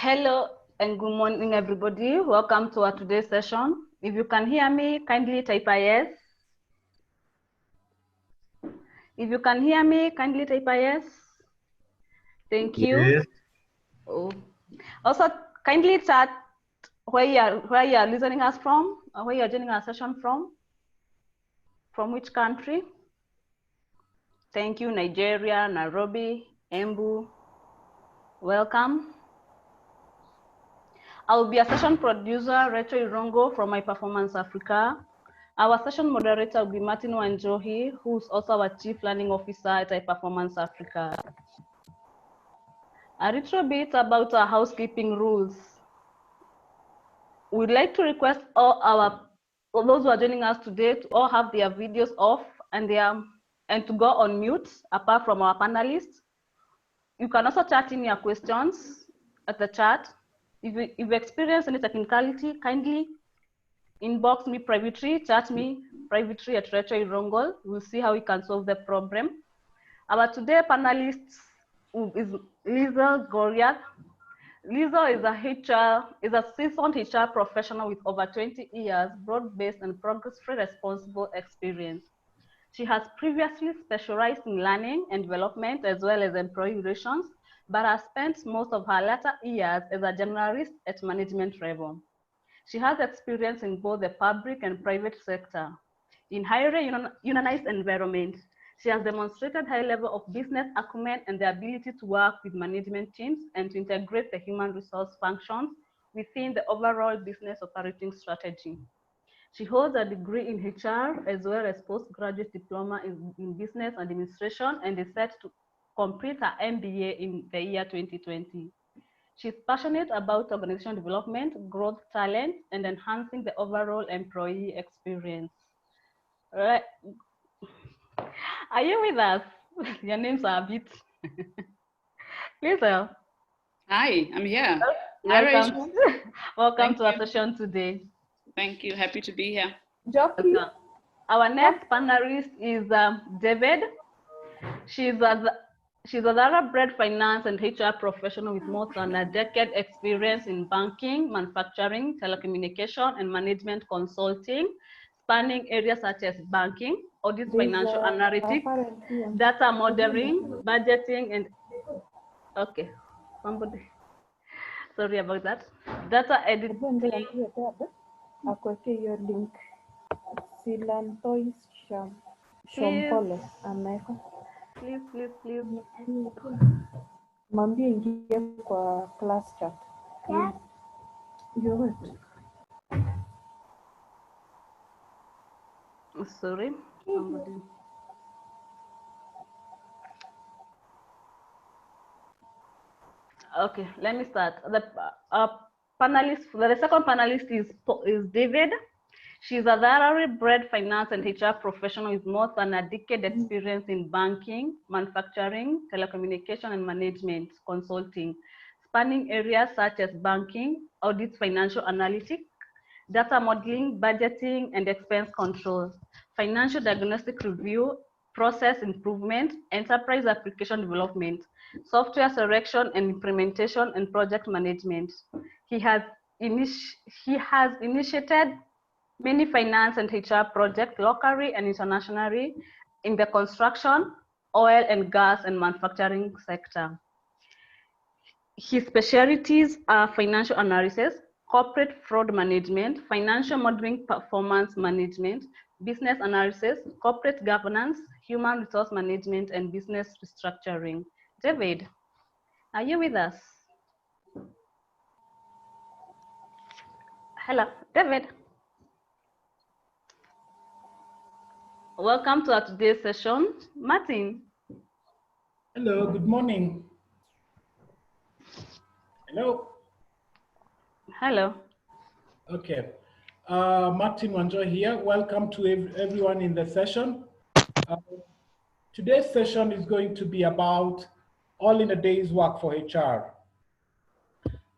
Hello and good morning, everybody. Welcome to our today's session. If you can hear me, kindly type a yes. If you can hear me, kindly type a yes. Thank you. Yes. Oh. Also, kindly chat where you are listening us from, or where you are joining our session from which country. Thank you, Nigeria, Nairobi, Embu. Welcome. I will be a session producer, Rachel Irongo from My Performance Africa. Our session moderator will be Martin Wanjohi, who's also our Chief Learning Officer at iPerformance Africa. A little bit about our housekeeping rules. We'd like to request all those who are joining us today to all have their videos off and to go on mute, apart from our panelists. You can also chat in your questions at the chat. If you experience any technicality, kindly inbox me privately, chat me privately at Rachel Irongol. We'll see how we can solve the problem. Our today panelist is Lisa Goriath. Lisa is a seasoned HR professional with over 20 years broad-based and progress-free responsible experience. She has previously specialized in learning and development as well as employee relations, but has spent most of her latter years as a generalist at management level. She has experience in both the public and private sector. In highly unionized environment, she has demonstrated high level of business acumen and the ability to work with management teams and to integrate the human resource functions within the overall business operating strategy. She holds a degree in HR as well as postgraduate diploma in business administration and is set to complete her MBA in the year 2020. She's passionate about organizational development, growth, talent, and enhancing the overall employee experience. Right. Are you with us? Your names are a bit. Lisa. Hi, I'm here. Welcome. Welcome to our session today. Thank you. Happy to be here. Okay. Our next panelist is David. She's a thoroughbred finance and HR professional with more than a decade experience in banking, manufacturing, telecommunication, and management consulting, spanning areas such as banking, audit, financial analytics, data modeling, budgeting, and okay, somebody, sorry about that, data editing. Akuwekea link Silantois Shompole ameweka. Please. Mwambie ingie kwa class chat. You're right. Sorry, somebody. Okay, let me start. The second panelist is David. She's a thoroughbred finance and HR professional with more than a decade experience in banking, manufacturing, telecommunication, and management consulting, spanning areas such as banking, audit, financial analytics, data modeling, budgeting, and expense control, financial diagnostic review, process improvement, enterprise application development, software selection and implementation, and project management. He has initiated many finance and HR projects locally and internationally in the construction, oil and gas, and manufacturing sector. His specialties are financial analysis, corporate fraud management, financial modeling, performance management, business analysis, corporate governance, human resource management, and business restructuring. David, are you with us? Hello, David. Welcome to our today's session. Martin. Hello, good morning. Hello. Hello. Okay. Martin Wanjo here. Welcome to everyone in the session. Today's session is going to be about all in a day's work for HR.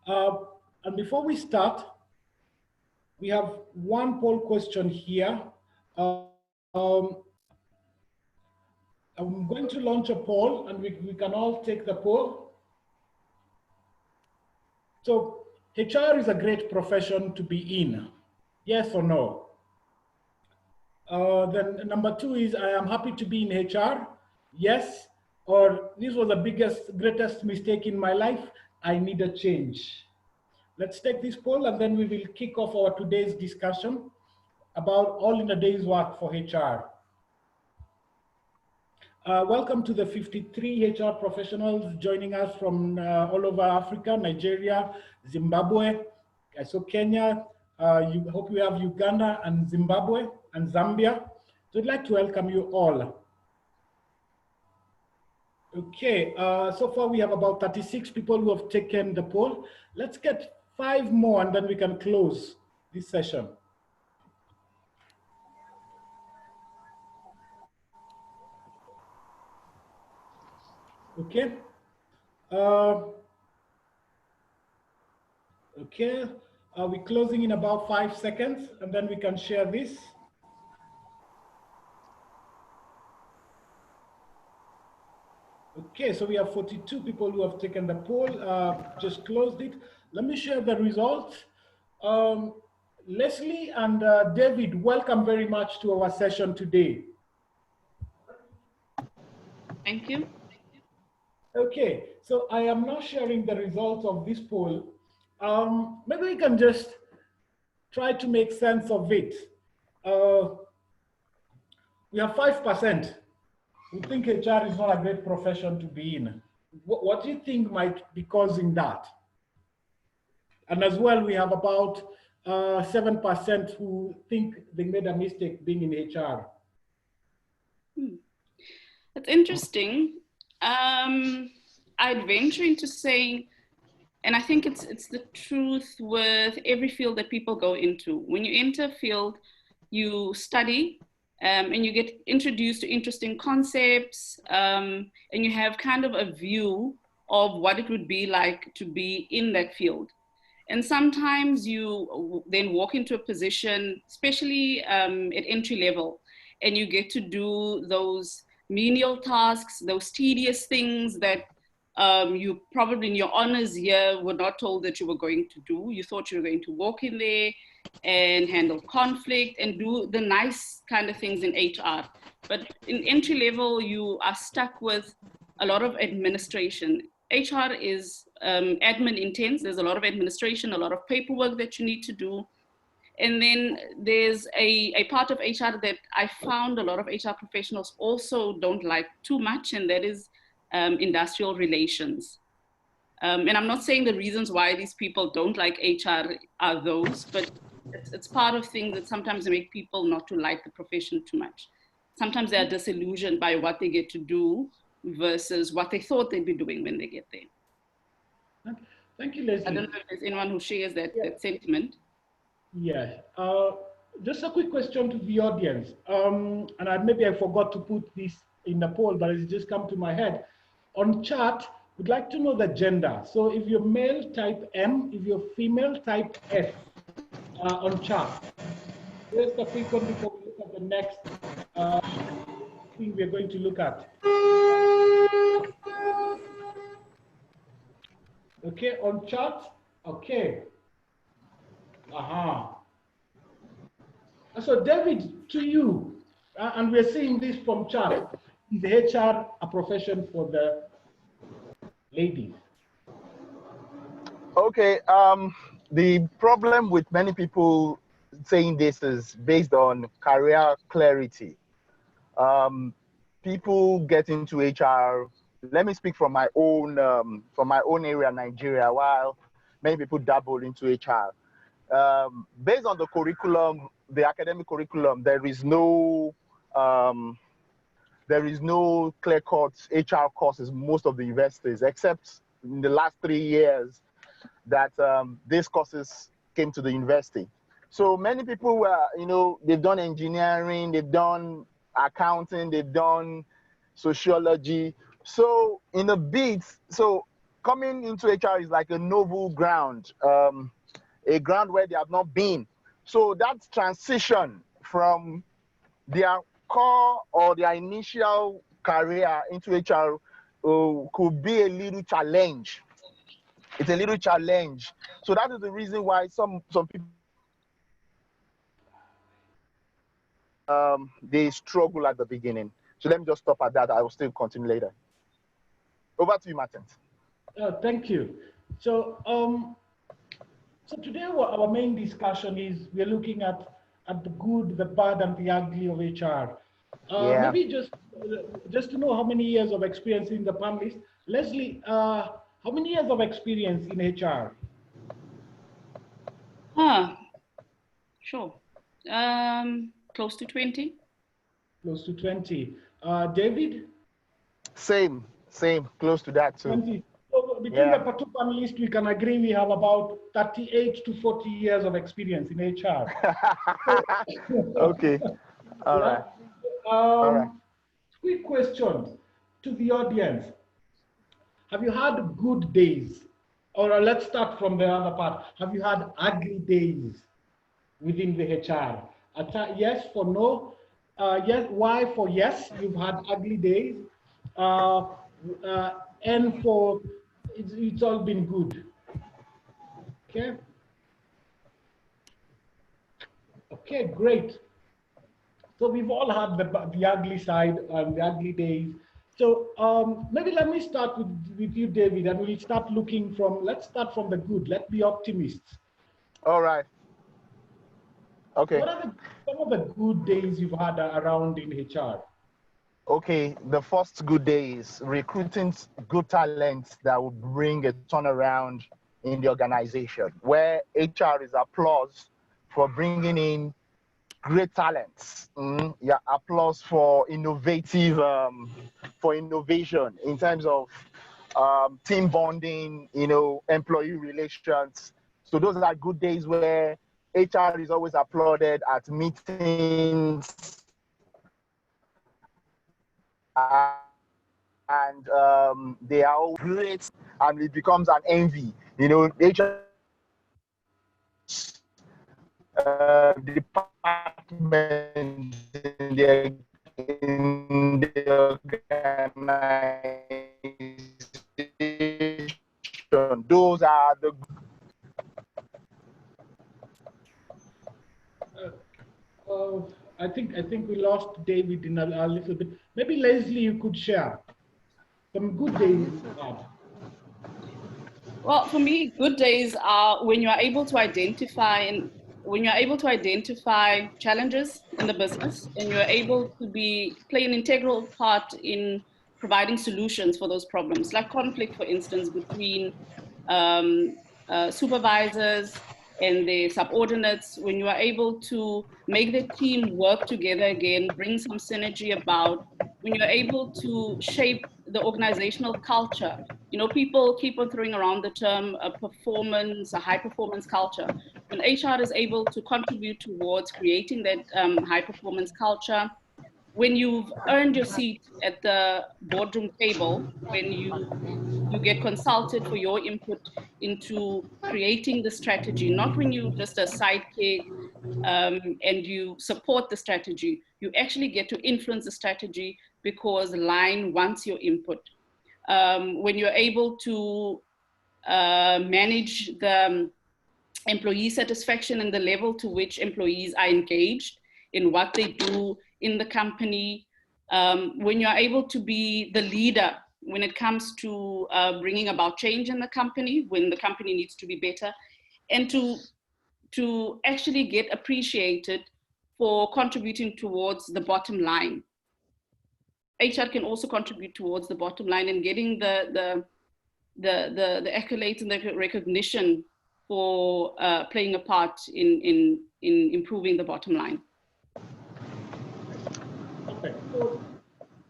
And before we start, we have one poll question here. I'm going to launch a poll and we can all take the poll. So HR is a great profession to be in. Yes or no? Then number 2 is, I am happy to be in HR. Yes. Or this was the greatest mistake in my life. I need a change. Let's take this poll and then we will kick off our today's discussion about all in a day's work for HR. Welcome to the 53 HR professionals joining us from all over Africa, Nigeria, Zimbabwe, I saw Kenya, hope we have Uganda and Zimbabwe and Zambia. So I'd like to welcome you all. Okay, so far we have about 36 people who have taken the poll. Let's get 5 more and then we can close this session. Okay. Okay, we're closing in about 5 seconds and then we can share this. Okay, so we have 42 people who have taken the poll, just closed it. Let me share the results. Leslie and David, welcome very much to our session today. Thank you. Okay, so I am now sharing the results of this poll. Maybe we can just try to make sense of it. We have 5% who think HR is not a great profession to be in. What do you think might be causing that? And as well, we have about 7% who think they made a mistake being in HR. That's interesting. I'd venture into saying, and I think it's the truth with every field that people go into. When you enter a field, you study and you get introduced to interesting concepts and you have kind of a view of what it would be like to be in that field. And sometimes you then walk into a position, especially at entry level, and you get to do those menial tasks, those tedious things that you probably in your honors year were not told that you were going to do. You thought you were going to walk in there and handle conflict and do the nice kind of things in HR. But in entry level, you are stuck with a lot of administration. HR is admin intense. There's a lot of administration, a lot of paperwork that you need to do. And then there's a part of HR that I found a lot of HR professionals also don't like too much, and that is industrial relations. And I'm not saying the reasons why these people don't like HR are those, but it's part of things that sometimes make people not to like the profession too much. Sometimes they're disillusioned by what they get to do versus what they thought they'd be doing when they get there. Thank you, Leslie. I don't know if there's anyone who shares that sentiment. Yeah, just a quick question to the audience. And maybe I forgot to put this in the poll, but it's just come to my head. On chat, we'd like to know the gender. So if you're male, type M. If you're female, type F on chat. Just a quick one before we look at the next thing we're going to look at. Okay, on chat, okay. So David, to you, and we're seeing this from chat, is HR a profession for the ladies? Okay, the problem with many people saying this is based on career clarity. People get into HR. Let me speak from my own area, Nigeria. While many people dabble into HR, based on the curriculum, the academic curriculum, there is no clear-cut HR courses in most of the universities, except in the last 3 years that these courses came to the university. So many people were, they've done engineering, they've done accounting, they've done sociology. So in a bit, so coming into HR is like a novel ground, a ground where they have not been. So that transition from their core or their initial career into HR could be a little challenge. It's a little challenge. So that is the reason why some people they struggle at the beginning. So let me just stop at that. I will still continue later. Over to you, Martin. Thank you. So, so today our main discussion is we're looking at the good, the bad, and the ugly of HR. Maybe just to know how many years of experience in the panelists. Leslie, how many years of experience in HR? Sure. Close to 20. Close to 20. David? Same, close to that too. 20. So between the two panelists, we can agree we have about 38 to 40 years of experience in HR. Okay. All right. All right. Quick question to the audience. Have you had good days? Or let's start from the other part. Have you had ugly days within the HR? Yes for no. Yes. Why for yes? You've had ugly days. And for it's all been good. Okay. Okay, great. So we've all had the ugly side and the ugly days. So maybe let me start with you, David, and we'll start looking from, let's start from the good. Let's be optimists. All right. Okay. What are some of the good days you've had around in HR? Okay, the first good day is recruiting good talent that will bring a turnaround in the organization, where HR is applause for bringing in great talents. Yeah, applause for innovative, for innovation in terms of team bonding, employee relations. So those are good days where HR is always applauded at meetings. And they are all great, and it becomes an envy. HR department in the organization. Those are the. I think we lost David in a little bit. Maybe Leslie, you could share some good days. Well, for me, good days are when you are able to identify challenges in the business, and you're able to play an integral part in providing solutions for those problems, like conflict, for instance, between supervisors and their subordinates. When you are able to make the team work together again, bring some synergy about, when you're able to shape the organizational culture. People keep on throwing around the term a high performance culture. When HR is able to contribute towards creating that high performance culture, when you've earned your seat at the boardroom table, when you get consulted for your input into creating the strategy, not when you're just a sidekick and you support the strategy, you actually get to influence the strategy because the line wants your input. When you're able to manage the employee satisfaction and the level to which employees are engaged in what they do in the company, when you're able to be the leader when it comes to bringing about change in the company, when the company needs to be better, and to actually get appreciated for contributing towards the bottom line. HR can also contribute towards the bottom line and getting the accolades and the recognition for playing a part in improving the bottom line. Okay, so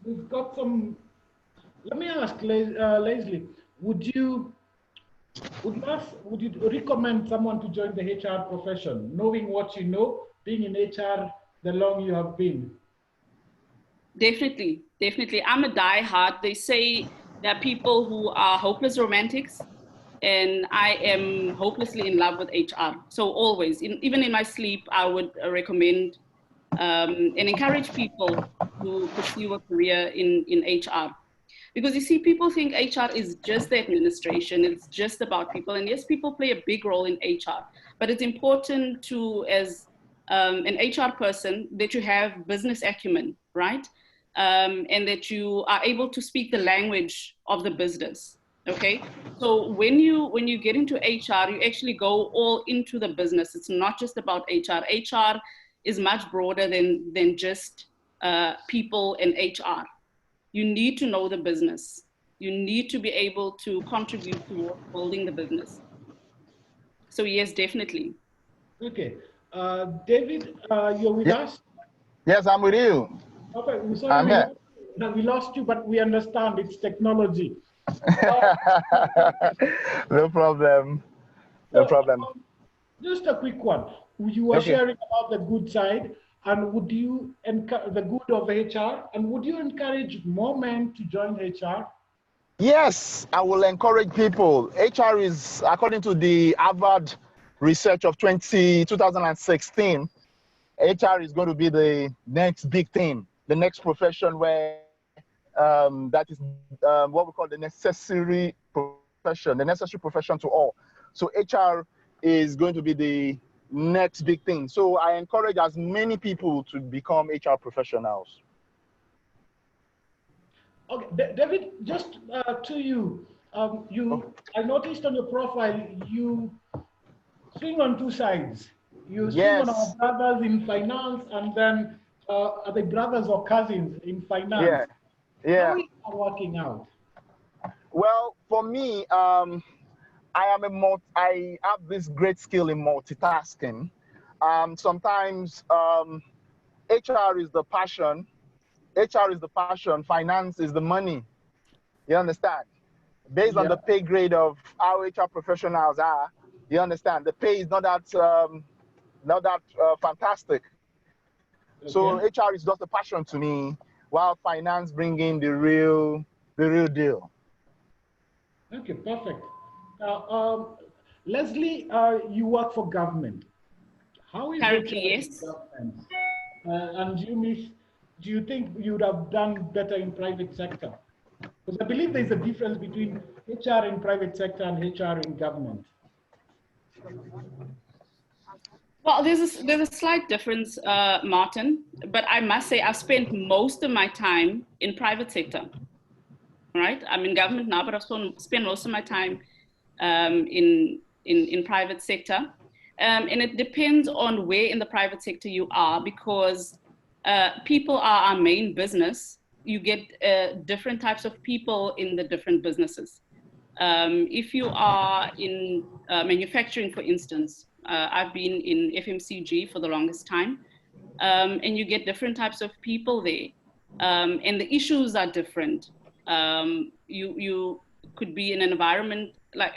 we've got some. Let me ask Leslie, would you recommend someone to join the HR profession, knowing what you know, being in HR the long you have been? Definitely. I'm a diehard. They say there are people who are hopeless romantics, and I am hopelessly in love with HR. So always, even in my sleep, I would recommend and encourage people to pursue a career in HR. Because you see, people think HR is just the administration, it's just about people. And yes, people play a big role in HR, but it's important to, as an HR person, that you have business acumen, right? And that you are able to speak the language of the business, okay? So when you get into HR, you actually go all into the business. It's not just about HR. HR is much broader than just people and HR. You need to know the business. You need to be able to contribute to building the business. So yes, definitely. Okay. David, you're with us? Yes, I'm with you. Okay, we're sorry I'm here. we lost you, but we understand it's technology. No problem. No problem. Just a quick one. You were Okay. sharing about the good side, and would you encourage the good of HR, and would you encourage more men to join HR? Yes, I will encourage people. HR is, according to the Harvard research of 2016, HR is going to be the next big thing, the next profession where that is what we call the necessary profession to all. So HR is going to be the next big thing. So I encourage as many people to become HR professionals. Okay, David, just to you, I noticed on your profile, you swing on two sides. You swing on our Yes. brothers in finance, and then are they brothers or cousins in finance? Yeah. Yeah. How is that working out? Well, for me, I have this great skill in multitasking. Sometimes HR is the passion. HR is the passion. Finance is the money. You understand? Based on the pay grade of how HR professionals are, you understand the pay is not that fantastic. Okay. So HR is just a passion to me, while finance bringing the real deal. Okay, perfect. Now, Leslie, you work for government. How is Currently, yes. government? And do you think you would have done better in private sector? Because I believe there's a difference between HR in private sector and HR in government. Well, there's a slight difference, Martin, but I must say I've spent most of my time in private sector. Right? I'm in government now, but I've spent most of my time in private sector. And it depends on where in the private sector you are, because people are our main business. You get different types of people in the different businesses. If you are in manufacturing, for instance, I've been in FMCG for the longest time, and you get different types of people there, and the issues are different. You could be in an environment like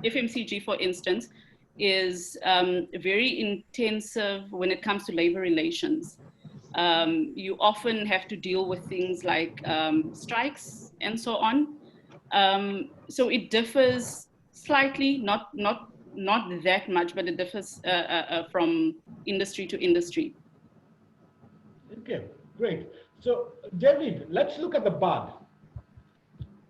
FMCG, for instance, is very intensive when it comes to labor relations. You often have to deal with things like strikes and so on. So it differs slightly, not that much, but it differs from industry to industry. Okay, great. So David, let's look at the bad.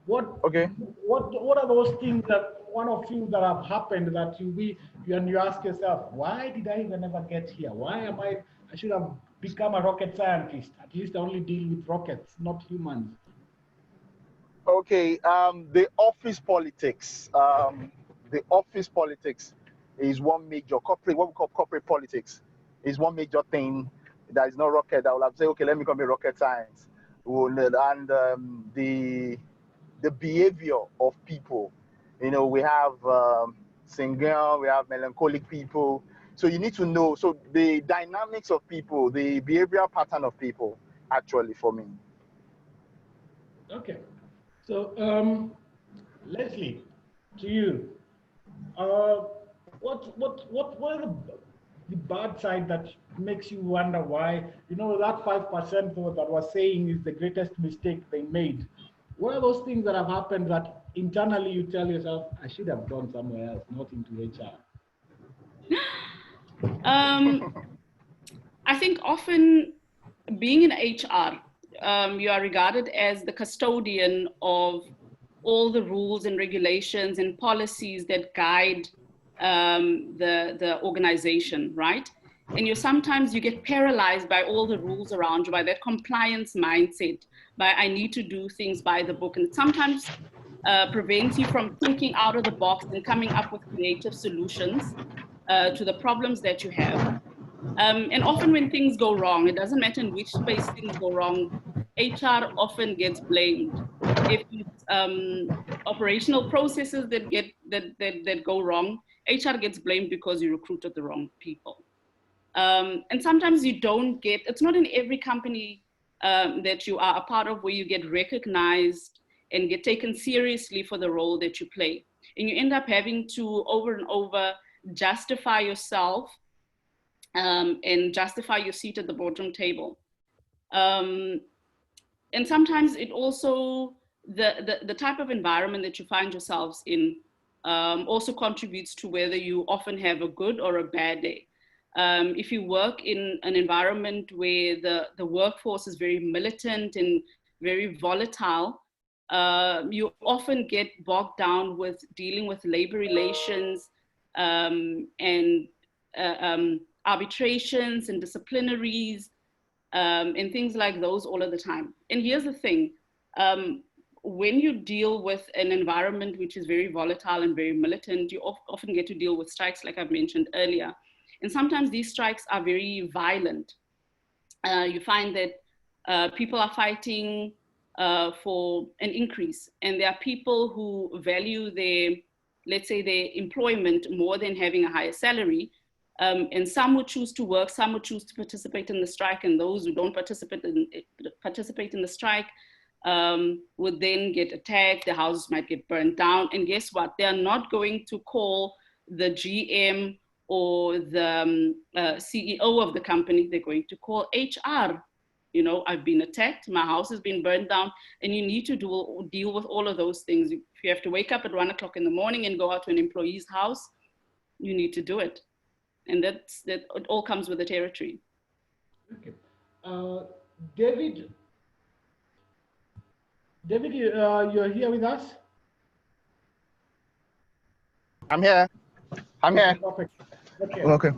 What are those things that one of you that have happened that you ask yourself, why did I even ever get here? I should have become a rocket scientist. At least I only deal with rockets, not humans. Okay, the office politics. The office politics is one major what we call corporate politics, is one major thing that is not rocket. I will have to say, okay, let me come a rocket science. And the behavior of people. You know, we have sanguine, we have melancholic people. So you need to know, so the dynamics of people, the behavioral pattern of people, actually, for me. Okay. So, Leslie, to you, what are the bad side that makes you wonder why, that 5% that was saying is the greatest mistake they made? What are those things that have happened that internally you tell yourself, I should have gone somewhere else, not into HR? I think often being in HR, you are regarded as the custodian of all the rules and regulations and policies that guide the organization, right? And sometimes you get paralyzed by all the rules around you, by that compliance mindset, by I need to do things by the book. And it sometimes prevents you from thinking out of the box and coming up with creative solutions to the problems that you have. And often when things go wrong, it doesn't matter in which space things go wrong, HR often gets blamed. If it's operational processes that go wrong, HR gets blamed because you recruited the wrong people. And sometimes you don't get, it's not in every company that you are a part of where you get recognized and get taken seriously for the role that you play. And you end up having to over and over justify yourself and justify your seat at the boardroom table. And sometimes it also, the type of environment that you find yourselves in also contributes to whether you often have a good or a bad day. If you work in an environment where the workforce is very militant and very volatile, you often get bogged down with dealing with labor relations and arbitrations and disciplinaries and things like those all of the time. And here's the thing, when you deal with an environment which is very volatile and very militant, you often get to deal with strikes like I've mentioned earlier. And sometimes these strikes are very violent. You find that people are fighting for an increase, and there are people who value their, let's say, their employment more than having a higher salary. And some would choose to work, some would choose to participate in the strike, and those who don't participate in the strike would then get attacked, the houses might get burned down, and guess what? They are not going to call the GM or the CEO of the company, they're going to call HR. You know, I've been attacked, my house has been burned down, and you need to deal with all of those things. If you have to wake up at 1 o'clock in the morning and go out to an employee's house, you need to do it. And that it all comes with the territory. Okay. David, you're here with us? I'm here. Perfect. Okay. Okay.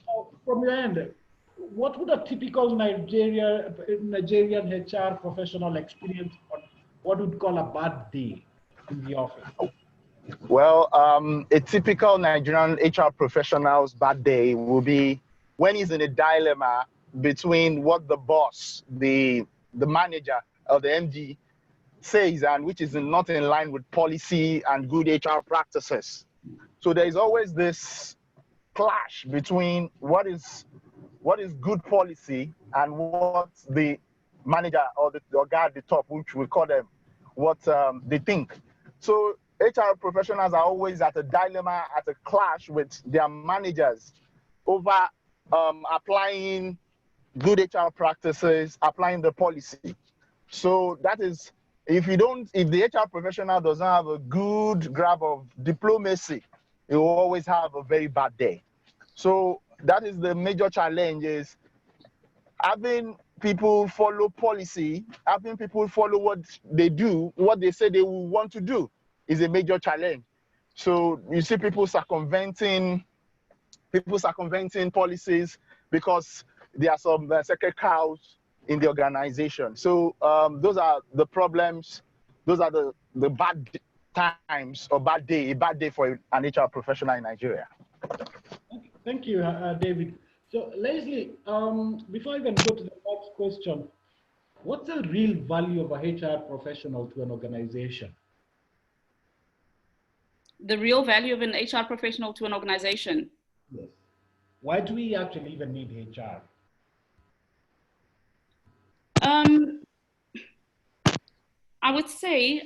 So, from your end, what would a typical Nigerian HR professional experience, what would call a bad day in the office? Well, a typical Nigerian HR professional's bad day will be when he's in a dilemma between what the boss, the manager or the MD says, and which is not in line with policy and good HR practices. So there is always this clash between what is good policy and what the manager or the guy at the top, which we call them, what they think. So HR professionals are always at a dilemma, at a clash with their managers over applying good HR practices, applying the policy. So that is, if the HR professional doesn't have a good grab of diplomacy, it will always have a very bad day. So that is the major challenge, is having people follow policy, having people follow what they do, what they say they will want to do, is a major challenge. So you see people circumventing policies because there are some sacred cows in the organization. So those are the problems. Those are the bad times or a bad day for an HR professional in Nigeria. Thank you, David. So Leslie, before I even go to the next question, what's the real value of a HR professional to an organization? The real value of an HR professional to an organization? Yes. Why do we actually even need HR? I would say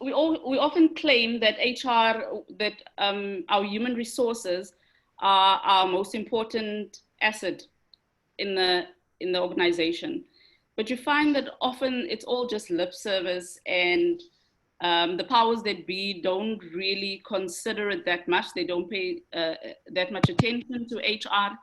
we often claim that HR, that our human resources are our most important asset in the organization. But you find that often it's all just lip service, and the powers that be don't really consider it that much. They don't pay that much attention to HR.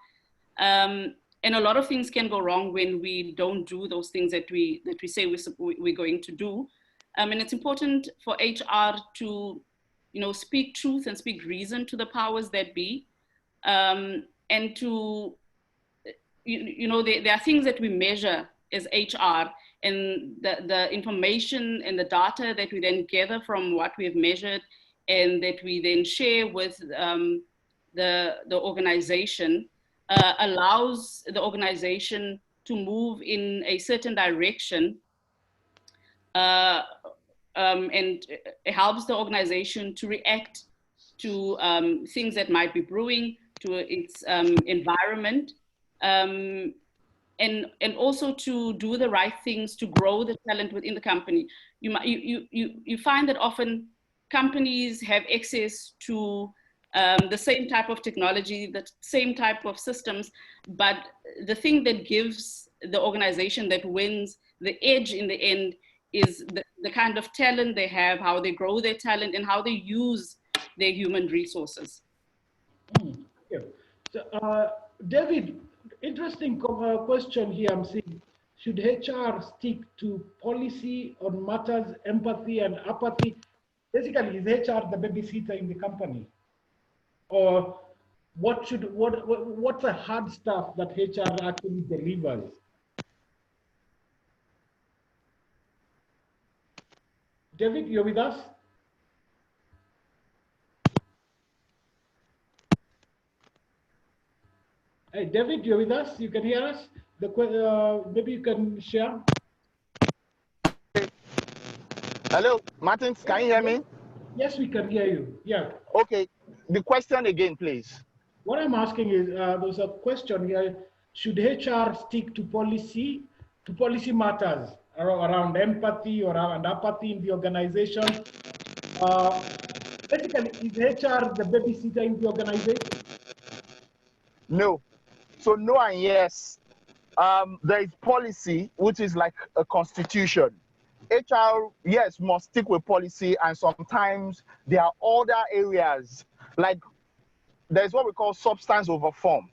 And a lot of things can go wrong when we don't do those things that we say we're going to do. And it's important for HR to, speak truth and speak reason to the powers that be. And to, there are things that we measure as HR, and the information and the data that we then gather from what we have measured and that we then share with the organization allows the organization to move in a certain direction, and it helps the organization to react to things that might be brewing, to its environment, and also to do the right things to grow the talent within the company. You find that often companies have access to the same type of technology, the same type of systems, but the thing that gives the organization that wins the edge in the end is the kind of talent they have, how they grow their talent, and how they use their human resources. Yeah. So, David, interesting question here I'm seeing. Should HR stick to policy on matters, empathy and apathy? Basically, is HR the babysitter in the company? Or what's the hard stuff that HR actually delivers? David, you're with us? Hey, David, you're with us? You can hear us? Maybe you can share. Hello, Martins, can you hear me? Yes, we can hear you. Yeah. Okay, the question again, please. What I'm asking is, there's a question here. Should HR stick to policy matters around empathy or around apathy in the organization? Basically, is HR the babysitter in the organization? No. So no and yes. There is policy, which is like a constitution. HR, yes, must stick with policy, and sometimes there are other areas, like there's what we call substance over form.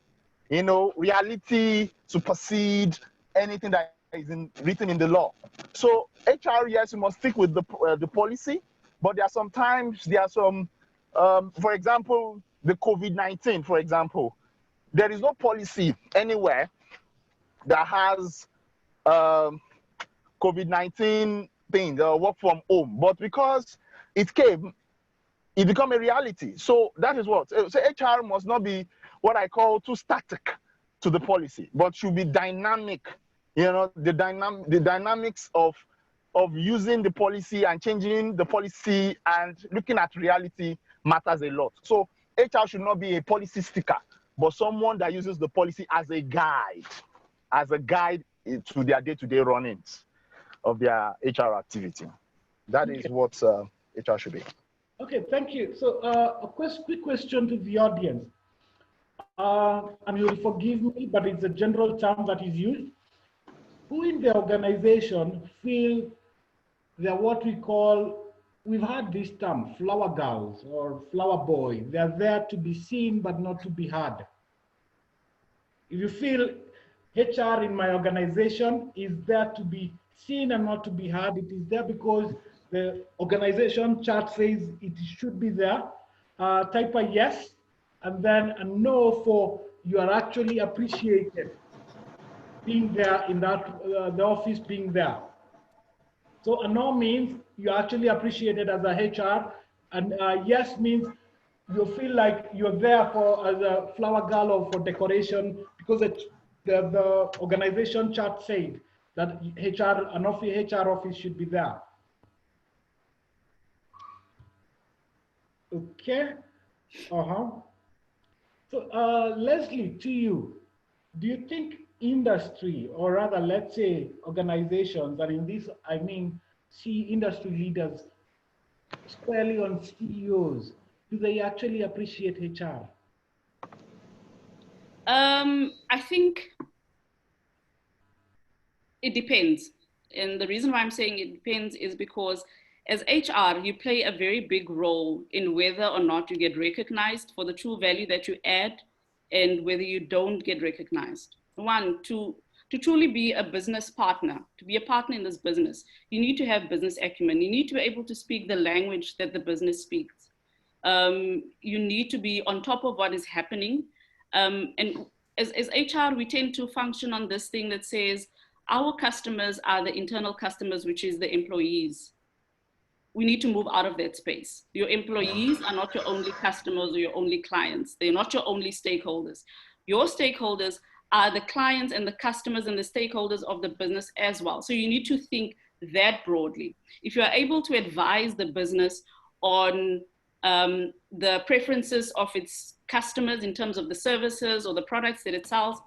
Reality supersede anything that is written in the law. So HR, yes, must stick with the policy, but there are some, for example, the COVID-19, for example, there is no policy anywhere that has COVID-19 thing, work from home, but because it became a reality. So that is what. So HR must not be what I call too static to the policy, but should be dynamic. The dynamics of using the policy and changing the policy and looking at reality matters a lot. So HR should not be a policy sticker, but someone that uses the policy as a guide to their day-to-day runnings of their HR activity. That is what HR should be. Okay, thank you. So a quick question to the audience. And you'll forgive me, but it's a general term that is used. Who in the organization feel they're what we've had this term, flower girls or flower boy. They're there to be seen, but not to be heard. If you feel HR in my organization is there to be seen and not to be heard, it is there because the organization chart says it should be there. Type a yes, and then a no for you are actually appreciated being there in that the office being there. So a no means you're actually appreciated as a HR, and yes means you feel like you're there as a flower girl or for decoration because the organization chart said that an HR office should be there. Okay. So Leslie, to you, do you think industry, or rather, let's say organizations, and in this I mean industry leaders, squarely on CEOs, do they actually appreciate HR? I think it depends. And the reason why I'm saying it depends is because as HR, you play a very big role in whether or not you get recognized for the true value that you add and whether you don't get recognized. one, to truly be a business partner, to be a partner in this business, you need to have business acumen. You need to be able to speak the language that the business speaks. You need to be on top of what is happening. And as HR, we tend to function on this thing that says our customers are the internal customers, which is the employees. We need to move out of that space. Your employees are not your only customers or your only clients. They're not your only stakeholders. Your stakeholders are the clients and the customers and the stakeholders of the business as well. So you need to think that broadly. If you are able to advise the business on the preferences of its customers in terms of the services or the products that it sells,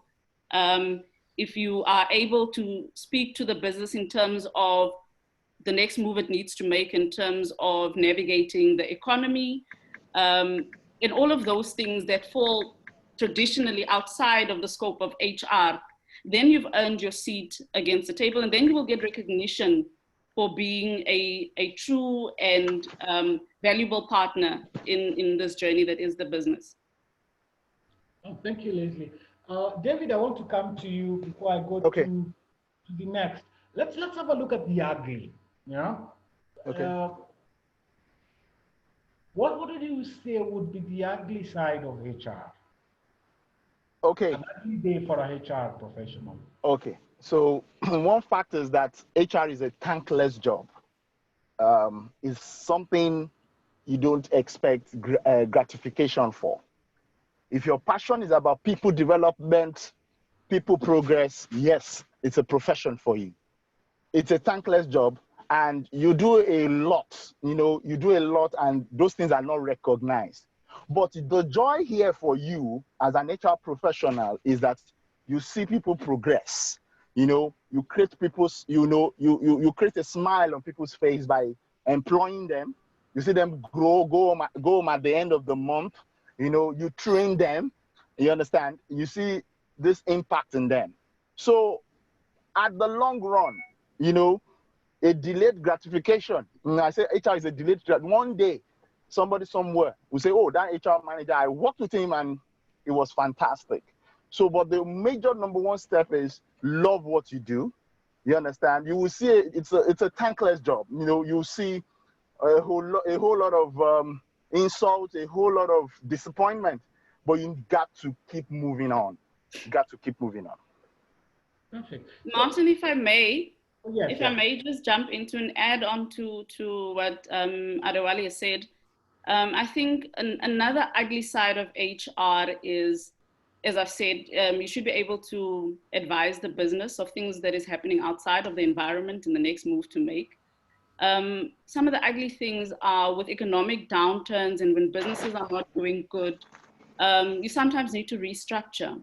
if you are able to speak to the business in terms of the next move it needs to make in terms of navigating the economy, and all of those things that fall traditionally outside of the scope of HR, then you've earned your seat against the table, and then you will get recognition for being a true and valuable partner in this journey that is the business. Oh, thank you, Leslie. David, I want to come to you before I go to the next. Let's have a look at the ugly. Yeah. Okay. What would you say would be the ugly side of HR? Okay. An ugly day for a HR professional. Okay. So one fact is that HR is a thankless job. It's something you don't expect gratification for. If your passion is about people development, people progress, yes, it's a profession for you. It's a thankless job. And you do a lot, you do a lot, and those things are not recognized. But the joy here for you as an HR professional is that you see people progress. You create people's, you create a smile on people's face by employing them. You see them go home at the end of the month. You train them. You understand? You see this impact in them. So at the long run, a delayed gratification. I say HR is a delayed gratification. One day, somebody somewhere will say, oh, that HR manager, I worked with him and it was fantastic. So, but the major number one step is love what you do. You understand? You will see it's a thankless job. You'll see a whole lot of insults, a whole lot of disappointment, but you got to keep moving on. You got to keep moving on. Perfect. Martin, if I may, yes, I may just jump into an add-on to what Adewale has said. I think another ugly side of HR is, as I've said, you should be able to advise the business of things that is happening outside of the environment and the next move to make. Some of the ugly things are with economic downturns and when businesses are not doing good, you sometimes need to restructure.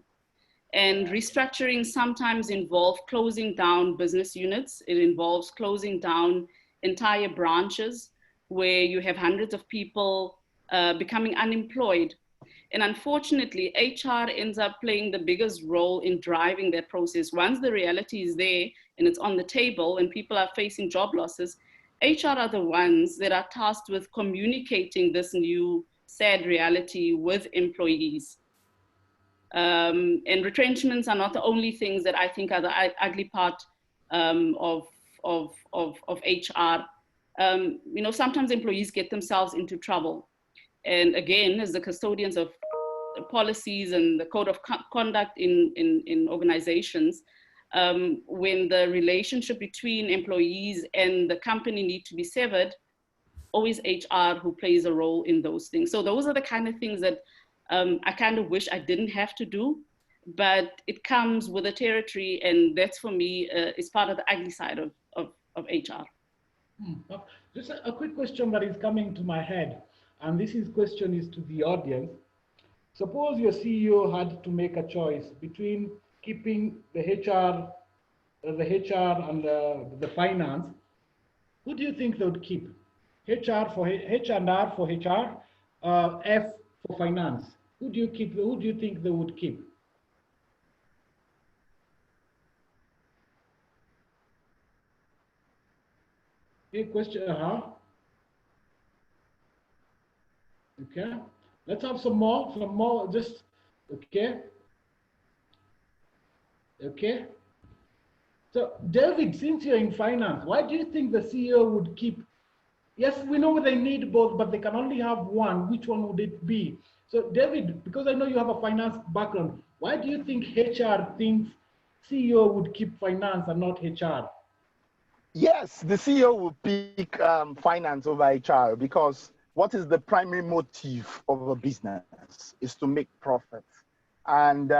And restructuring sometimes involves closing down business units. It involves closing down entire branches where you have hundreds of people becoming unemployed. And unfortunately, HR ends up playing the biggest role in driving that process. Once the reality is there and it's on the table and people are facing job losses, HR are the ones that are tasked with communicating this new sad reality with employees. And retrenchments are not the only things that I think are the ugly part of HR. Sometimes employees get themselves into trouble. And again, as the custodians of policies and the code of conduct in organizations, when the relationship between employees and the company need to be severed, always HR who plays a role in those things. So those are the kind of things that I kind of wish I didn't have to do, but it comes with the territory, and that's for me is part of the ugly side of HR. Just a quick question that is coming to my head, and this question is to the audience. Suppose your CEO had to make a choice between keeping the HR and the finance. Who do you think they would keep? HR for H&R for HR, F for finance. Who do you keep? Who do you think they would keep? Okay, question. Okay, let's have some more. Just okay. Okay. So, David, since you're in finance, why do you think the CEO would keep? Yes, we know they need both, but they can only have one. Which one would it be? So, David, because I know you have a finance background, why do you think HR thinks CEO would keep finance and not HR? Yes, the CEO will pick finance over HR because what is the primary motive of a business is to make profit. And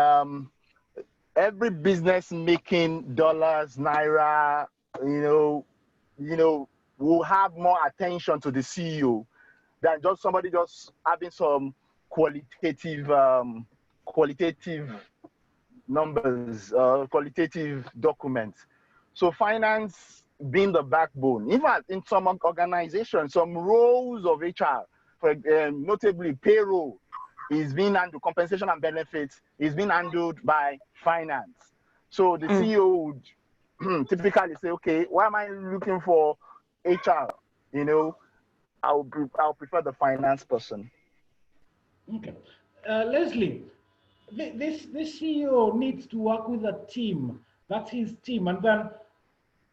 every business making dollars, naira, you know, will have more attention to the CEO than just somebody just having some qualitative numbers, qualitative documents. So finance being the backbone. In fact, in some organizations, some roles of HR, for notably payroll, is being handled, compensation and benefits is being handled by finance. So the CEO would typically say, okay, why am I looking for HR? You know, I'll prefer the finance person. Okay. Leslie, this CEO needs to work with a team. That's his team. And then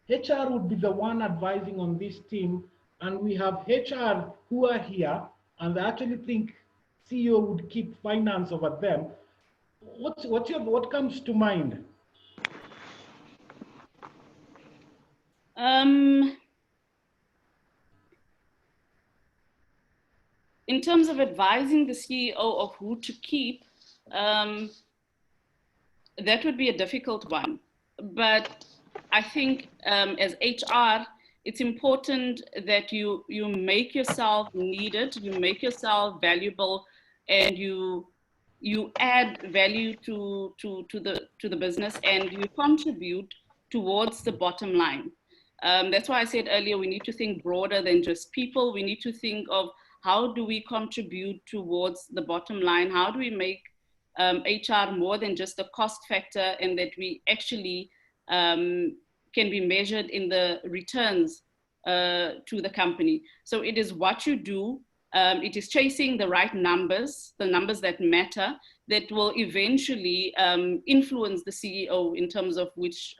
HR would be the one advising on this team. And we have HR who are here and they actually think CEO would keep finance over them. What comes to mind? In terms of advising the CEO of who to keep, that would be a difficult one. But I think as HR, it's important that you make yourself needed, you make yourself valuable, and you add value to the business, and you contribute towards the bottom line. That's why I said earlier, we need to think broader than just people. We need to think of how do we contribute towards the bottom line? How do we make HR more than just a cost factor, and that we actually can be measured in the returns to the company? So it is what you do. It is chasing the right numbers, the numbers that matter, that will eventually influence the CEO in terms of which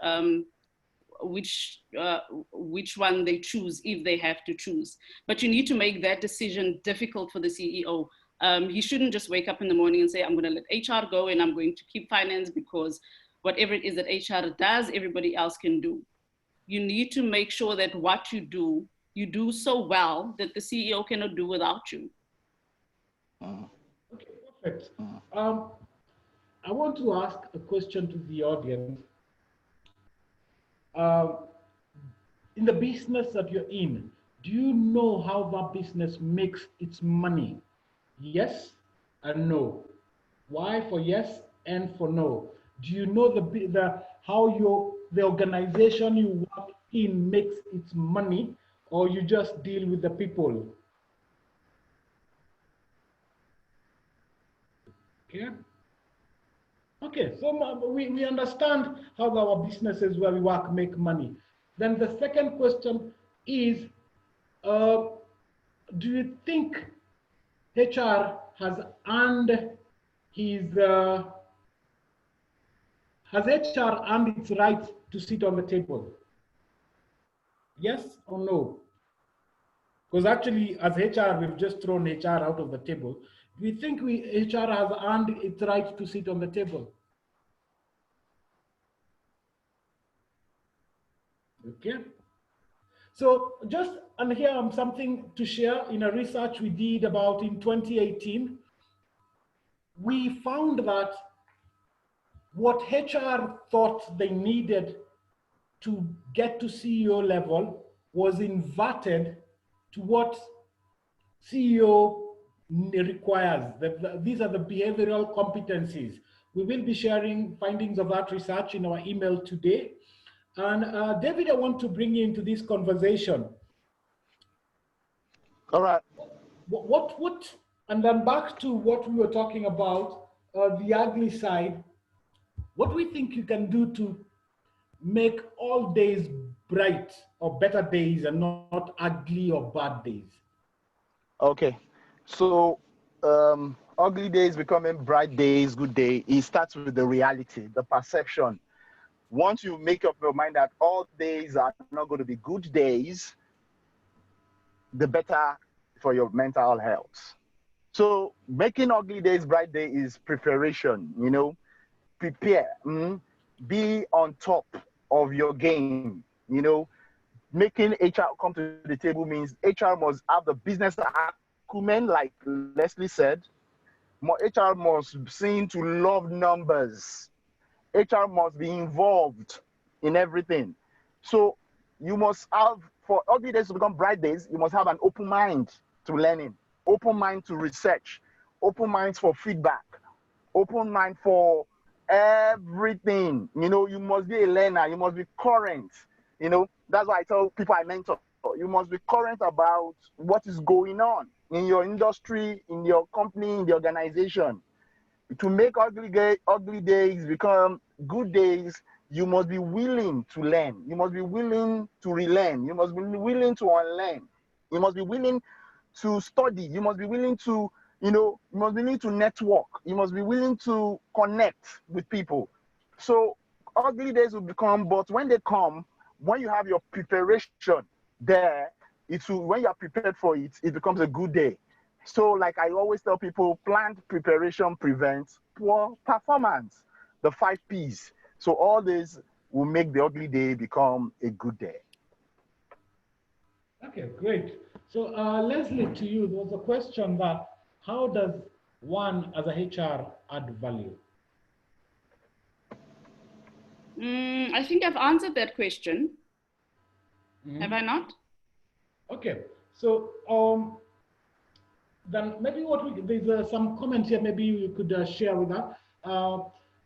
one they choose, if they have to choose. But you need to make that decision difficult for the CEO. He shouldn't just wake up in the morning and say, I'm going to let HR go and I'm going to keep finance because whatever it is that HR does, everybody else can do. You need to make sure that what you do so well that the CEO cannot do without you. Okay, perfect. I want to ask a question to the audience. In the business that you're in, do you know how that business makes its money? Yes and no. Why for yes and for no? Do you know how the organization you work in makes its money, or you just deal with the people? Okay. Okay, so we understand how our businesses where we work make money. Then the second question is, do you think HR has earned its right to sit on the table? Yes or no? Because actually, as HR, we've just thrown HR out of the table. Do you think HR has earned its right to sit on the table? Okay. So just, and here I'm something to share in a research we did about in 2018. We found that what HR thought they needed to get to CEO level was inverted to what CEO requires. These are the behavioral competencies. We will be sharing findings of that research in our email today. And David, I want to bring you into this conversation. All right. And then back to what we were talking about, the ugly side. What do we think you can do to make all days bright or better days and not ugly or bad days? Okay. So ugly days becoming bright days, good day. It starts with the reality, the perception. once you make up your mind that all days are not going to be good days, the better for your mental health. So making ugly days bright day is preparation, you know, prepare, be on top of your game, you know. Making HR come to the table means HR must have the business acumen, like Leslie said. HR must seem to love numbers. HR must be involved in everything. So you must have, for ugly days to become bright days, you must have an open mind to learning, open mind to research, open mind for feedback, open mind for everything. You know, you must be a learner, you must be current. You know, that's why I tell people I mentor, you must be current about what is going on in your industry, in your company, in the organization. To make ugly days become good days, you must be willing to learn. You must be willing to relearn. You must be willing to unlearn. You must be willing to study. You must be willing to, you know, you must be willing to network. You must be willing to connect with people. So ugly days will become, but when they come, when you have your preparation there, when you are prepared for it, it becomes a good day. So like I always tell people, planned preparation prevents poor performance, the 5 Ps. So all this will make the ugly day become a good day. Okay, great. So Leslie, to you, there was a question that how does one as a HR add value? I think I've answered that question. Have I not? Okay, so then maybe there's some comments here, maybe you could share with us.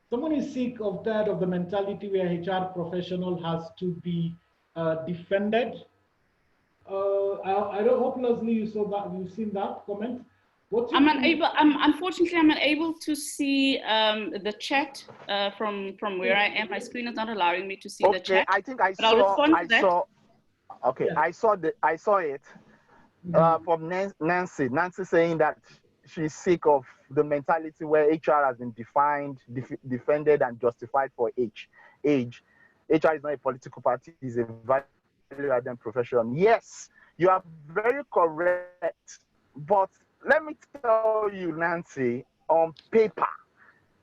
Someone is sick of that, of the mentality where HR professional has to be defended. I don't hope, Leslie, you saw that, you've seen that comment. Unfortunately, I'm unable to see the chat from where I am. My screen is not allowing me to see the chat. I think I saw. Okay, yeah. I saw it from Nancy. Nancy saying that she's sick of the mentality where HR has been defended and justified for age. HR is not a political party, it's a value-added profession. Yes, you are very correct. But let me tell you, Nancy, on paper,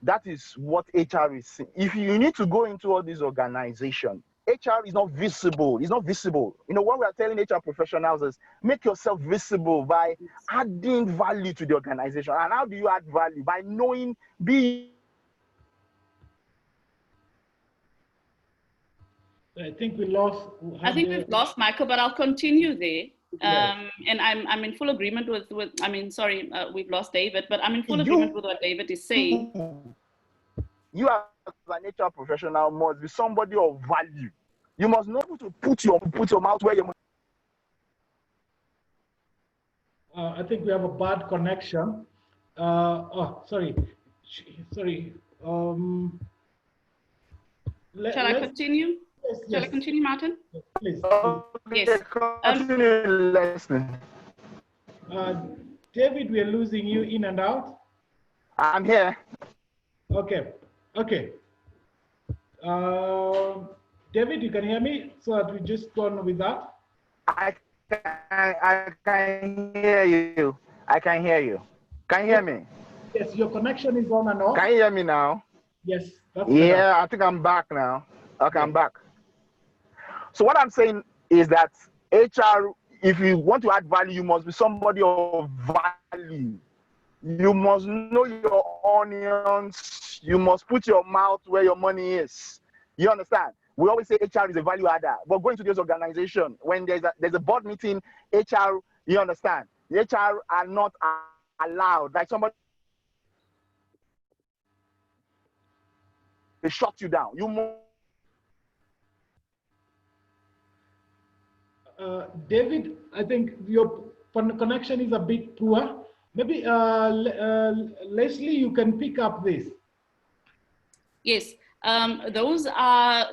that is what HR is. If you need to go into all these organizations, HR is not visible. It's not visible. You know, what we are telling HR professionals is make yourself visible by adding value to the organization. And how do you add value? By knowing, I think we lost. We've lost Michael, but I'll continue there. And I'm in full agreement with we've lost David, but I'm in full agreement with what David is saying. You as an HR professional must be somebody of value. You must know how to put your mouth where your mouth. I think we have a bad connection. Sorry. Shall I continue? Yes, Shall I continue, Martin? Please. Yes. Continue listening. David, we are losing you in and out. I'm here. Okay. David, you can hear me? So that we just go on with that. I can hear you. I can hear you. Can you hear me? Yes, your connection is on and off. Can you hear me now? Yes. That's yeah, better. I think I'm back now. Okay, I'm back. So what I'm saying is that HR, if you want to add value, you must be somebody of value. You must know your onions. You must put your mouth where your money is. You understand? We always say HR is a value adder, but going to this organization, when there's a board meeting, HR, you understand, the HR are not allowed. Like somebody, they shut you down. David, I think your connection is a bit poor. Maybe Leslie, you can pick up this. Yes, those are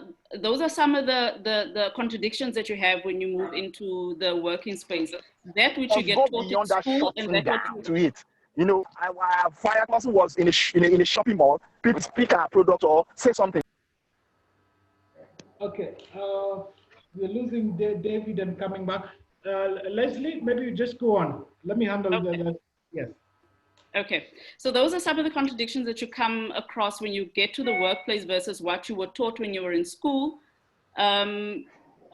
some of the contradictions that you have when you move into the working space. That which you get taught in school, and that to it. You know, a fire person was in a shopping mall. People speak our product or say something. Okay, we're losing David and coming back. Leslie, maybe you just go on. Let me handle Okay. yes. Okay, so those are some of the contradictions that you come across when you get to the workplace versus what you were taught when you were in school.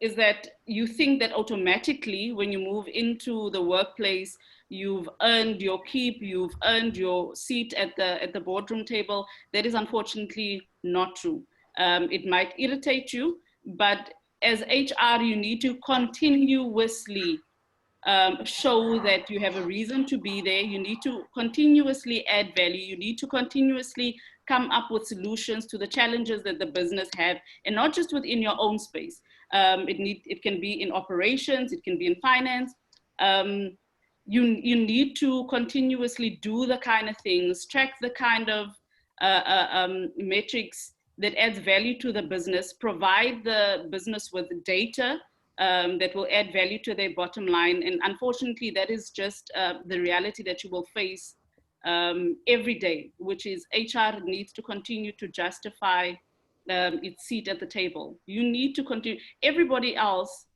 Is that you think that automatically when you move into the workplace, you've earned your keep, you've earned your seat at the boardroom table. That is unfortunately not true. It might irritate you, but as HR, you need to continuously show that you have a reason to be there. You need to continuously add value. You need to continuously come up with solutions to the challenges that the business have, and not just within your own space. It can be in operations, it can be in finance. You need to continuously do the kind of things, track the kind of metrics that adds value to the business, provide the business with data that will add value to their bottom line. And unfortunately, that is just the reality that you will face every day, which is HR needs to continue to justify its seat at the table. You need to continue. Everybody else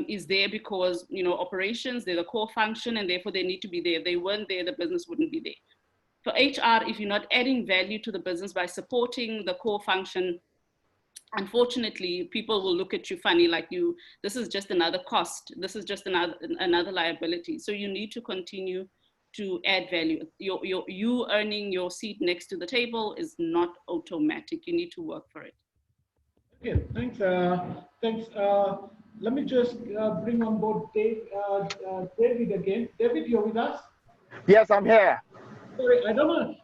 is there because, you know, operations, they're the core function, and therefore they need to be there. If they weren't there, the business wouldn't be there. For HR, if you're not adding value to the business by supporting the core function, unfortunately, people will look at you funny, like this is just another cost. This is just another liability. So you need to continue to add value. You earning your seat next to the table is not automatic. You need to work for it. Okay, thanks. Thanks. Let me just bring on board David again. David, you're with us? Yes, I'm here. Sorry, I don't know.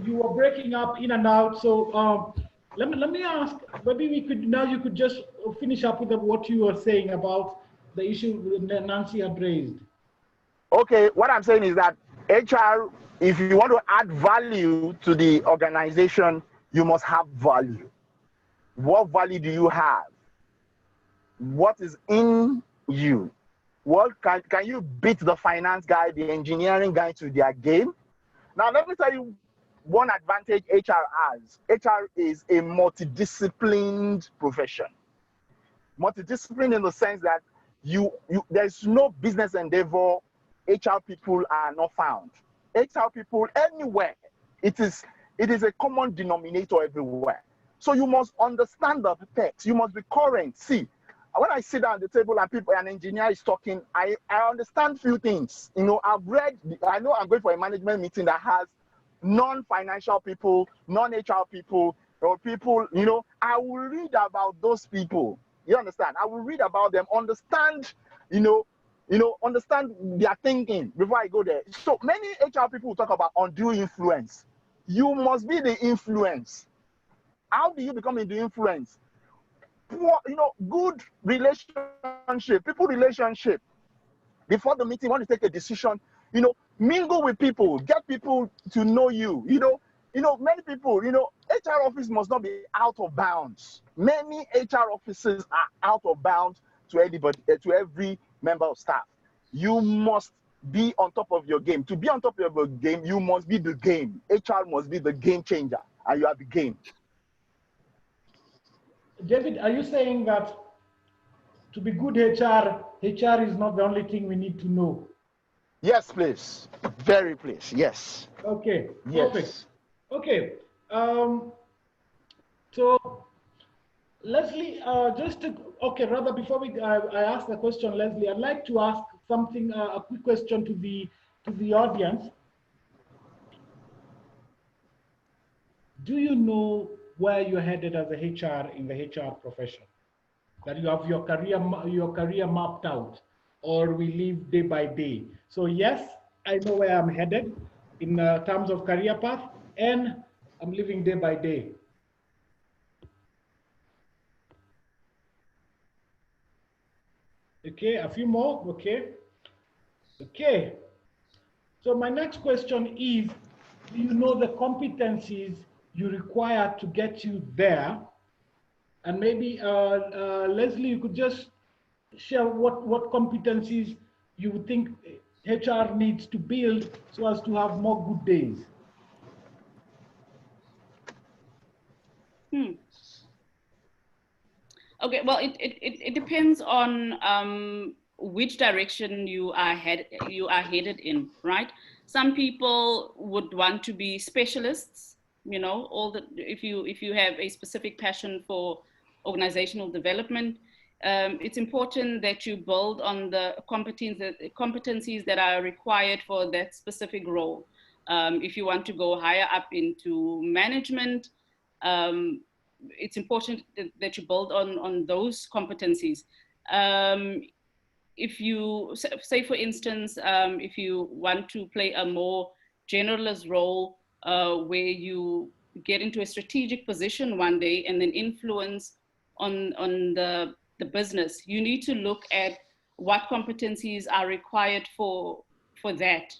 You were breaking up in and out. So let me ask. Maybe you could just finish up with what you were saying about the issue that Nancy had raised. Okay, what I'm saying is that HR, if you want to add value to the organization, you must have value. What value do you have? What is in you? What can you beat the finance guy, the engineering guy to their game? Now, let me tell you one advantage HR has. HR is a multidisciplined profession. Multidisciplined in the sense that there's no business endeavor HR people are not found. HR people anywhere, it is a common denominator everywhere. So you must understand the text. You must be current. See, when I sit down at the table and an engineer is talking, I understand few things. You know, I know I'm going for a management meeting that has non-financial people, non-HR people, or people, you know, I will read about those people. You understand? I will read about them, understand, understand their thinking before I go there. So many HR people talk about undue influence. You must be the influence. How do you become the influence? Good relationship, people relationship. Before the meeting, when you take a decision, mingle with people, get people to know you. Many people, HR office must not be out of bounds. Many HR offices are out of bounds to anybody, to every member of staff. You must be on top of your game. To be on top of your game, you must be the game. HR must be the game changer, and you are the game. David, are you saying that to be good HR is not the only thing we need to know? Yes, please. Very please. Yes. Okay. Yes. Perfect. Okay. So, Leslie, rather before I ask the question, Leslie, I'd like to ask something, a quick question to the audience. Do you know where you're headed as a HR in the HR profession? That you have your career mapped out, or we live day by day? So yes, I know where I'm headed in terms of career path, and I'm living day by day. Okay, a few more. Okay. So my next question is, do you know the competencies you require to get you there? And maybe Leslie, you could just share what competencies you think HR needs to build so as to have more good days. Okay, well, it depends on which direction you are headed in, right? Some people would want to be specialists, you know, if you have a specific passion for organizational development, it's important that you build on the competencies that are required for that specific role. If you want to go higher up into management, it's important that you build on those competencies. If you say, for instance, if you want to play a more generalist role where you get into a strategic position one day and then influence on the business, you need to look at what competencies are required for that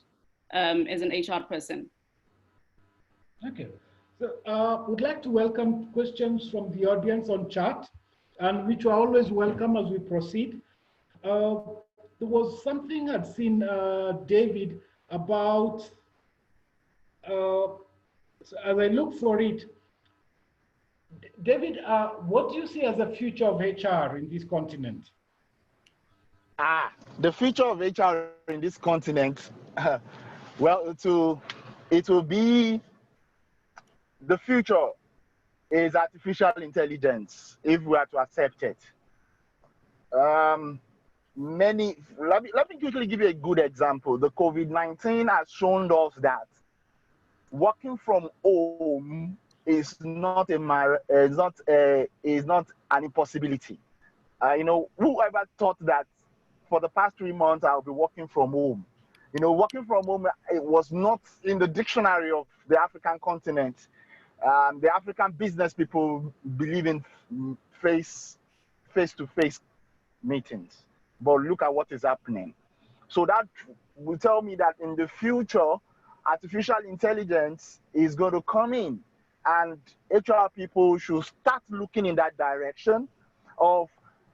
as an HR person. Okay. So would like to welcome questions from the audience on chat, and which are always welcome as we proceed. There was something I'd seen, David, about, so as I look for it, David, what do you see as the future of HR in this continent? The future of HR in this continent, well, it will be, the future is artificial intelligence, if we are to accept it. Let me quickly give you a good example. The COVID-19 has shown us that working from home is not an impossibility. You know, whoever thought that for the past 3 months I'll be working from home? You know, working from home, it was not in the dictionary of the African continent. The African business people believe in face-to-face meetings. But look at what is happening. So that will tell me that in the future, artificial intelligence is going to come in, and HR people should start looking in that direction of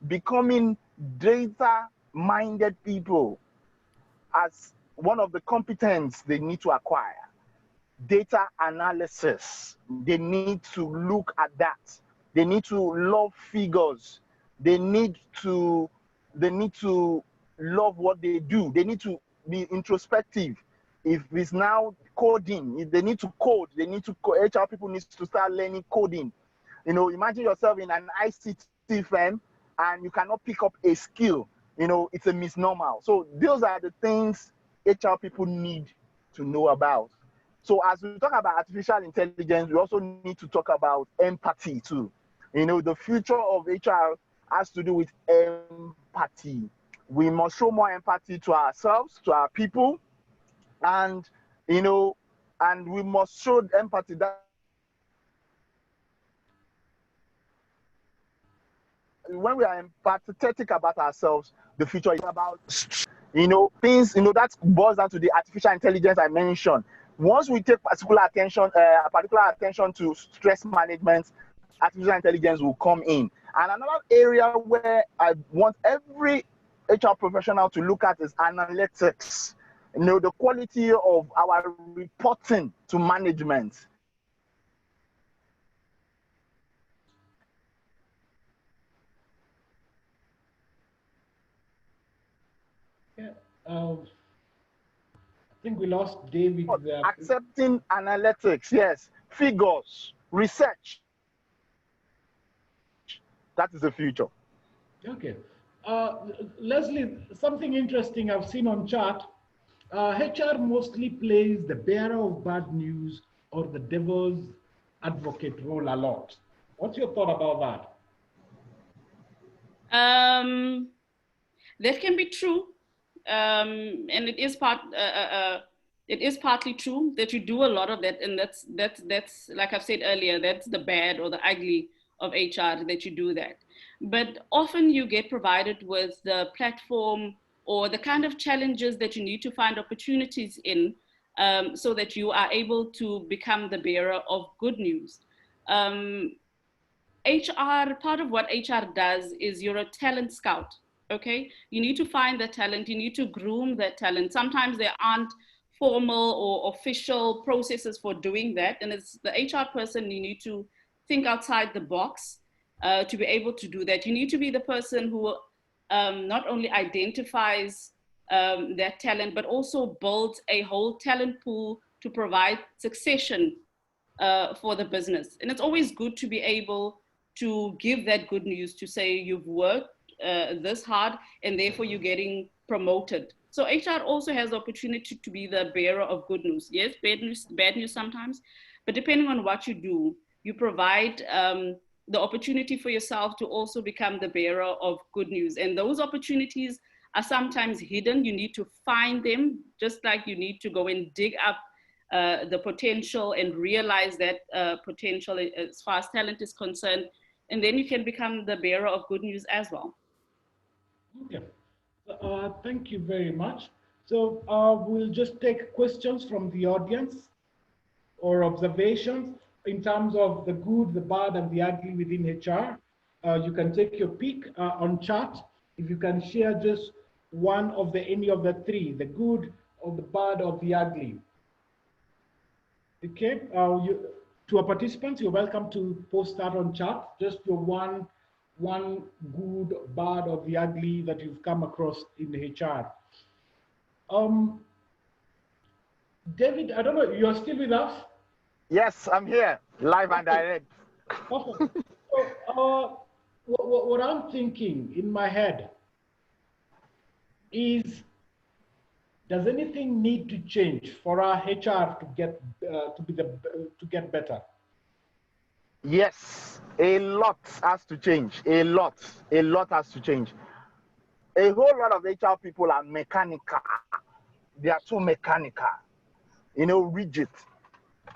becoming data-minded people as one of the competence they need to acquire. Data analysis, they need to look at that. They need to love figures. They need to love what they do. They need to be introspective. If it's now coding, if they need to code, HR people need to start learning coding. You know, imagine yourself in an ICT firm and you cannot pick up a skill. You know, it's a misnomer. So those are the things HR people need to know about. So as we talk about artificial intelligence, we also need to talk about empathy too. You know, the future of HR has to do with empathy. We must show more empathy to ourselves, to our people, and, you know, and we must show empathy that when we are empathetic about ourselves, the future is about, you know, things, you know, that boils down to the artificial intelligence I mentioned. Once we take particular attention to stress management, artificial intelligence will come in. And another area where I want every HR professional to look at is analytics. You know, the quality of our reporting to management. Yeah. I think we lost David there. Accepting analytics, yes. Figures, research. That is the future. Okay. Leslie, something interesting I've seen on chat. HR mostly plays the bearer of bad news or the devil's advocate role a lot. What's your thought about that? That can be true. And it is partly true that you do a lot of that, and that's like I've said earlier, that's the bad or the ugly of HR, that you do that. But often you get provided with the platform or the kind of challenges that you need to find opportunities in, so that you are able to become the bearer of good news. HR, part of what HR does is you're a talent scout. Okay, you need to find the talent, you need to groom that talent. Sometimes there aren't formal or official processes for doing that, and it's the HR person, you need to think outside the box to be able to do that. You need to be the person who not only identifies their talent, but also builds a whole talent pool to provide succession for the business. And it's always good to be able to give that good news, to say you've worked this hard and therefore you're getting promoted. So HR also has the opportunity to be the bearer of good news. Yes, bad news sometimes, but depending on what you do, you provide the opportunity for yourself to also become the bearer of good news. And those opportunities are sometimes hidden. You need to find them, just like you need to go and dig up the potential and realize that potential as far as talent is concerned. And then you can become the bearer of good news as well. Okay. Thank you very much. So we'll just take questions from the audience or observations in terms of the good, the bad, and the ugly within HR. You can take your pick on chat. If you can share just one of any of the three, the good or the bad or the ugly. Okay, to our participants, you're welcome to post that on chat, just your one good, bad, or the ugly that you've come across in HR. David, I don't know, you're still with us? Yes, I'm here, live and direct. Okay. So, what I'm thinking in my head is, does anything need to change for our HR to get better? Yes, a lot has to change. A lot has to change. A whole lot of HR people are mechanical. They are too mechanical, rigid,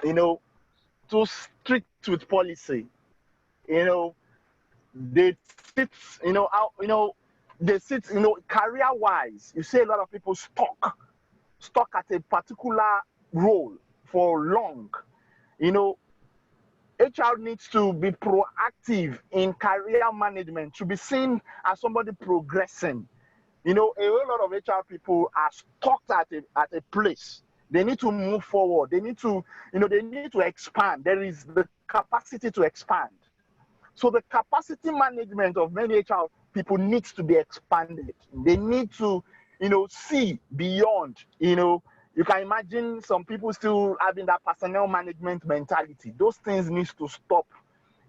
too strict with policy. They sit, career-wise. You see a lot of people stuck at a particular role for long. HR needs to be proactive in career management, to be seen as somebody progressing. A whole lot of HR people are stuck at a place. They need to move forward. They need to, they need to expand. There is the capacity to expand. So the capacity management of many HR people needs to be expanded. They need to, see beyond, You can imagine some people still having that personnel management mentality. Those things need to stop.